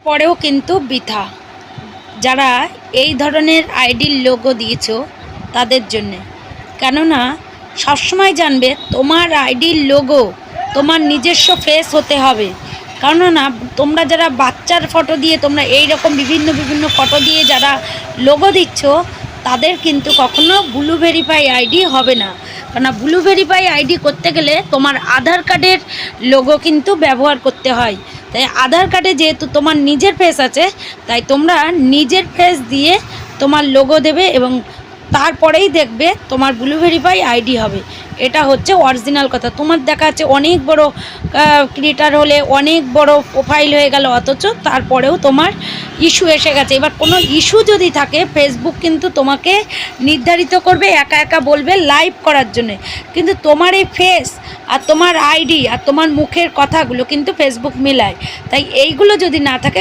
পরেও কিন্তু বৃথা। যারা এই ধরনের আইডির লোগো দিয়েছো তাদের জন্যে, কেননা সবসময় জানবে তোমার আইডির লোগো তোমার নিজস্ব ফেস হতে হবে। কেননা তোমরা যারা বাচ্চার ফটো দিয়ে তোমরা এই রকম বিভিন্ন ফটো দিয়ে যারা লোগো দিচ্ছ তাদের কিন্তু কখনো ব্লু ভেরিফাই আইডি হবে না। কেননা ব্লু ভেরিফাই আইডি করতে গেলে তোমার আধার কার্ডের লোগো কিন্তু ব্যবহার করতে হয়। তাই আধার কার্ডে যেহেতু তোমার নিজের ফেস আছে, তাই তোমরা নিজের ফেস দিয়ে তোমার লোগো দেবে এবং তারপরেই দেখবে তোমার ব্লু ভেরিফাই আইডি হবে। এটা হচ্ছে অরিজিনাল কথা। তোমার দেখা যাচ্ছে অনেক বড় ক্রিয়েটার হলে অনেক বড় প্রোফাইল হয়ে গেল, অথচ তারপরেও তোমার ইস্যু এসে গেছে। এবার কোনো ইস্যু যদি থাকে ফেসবুক কিন্তু তোমাকে নির্ধারিত করবে, একা একা বলবে লাইভ করার জন্যে, কিন্তু তোমার এই ফেস আর তোমার আইডি আর তোমার মুখের কথাগুলো কিন্তু ফেসবুক মেলায়। তাই এইগুলো যদি না থাকে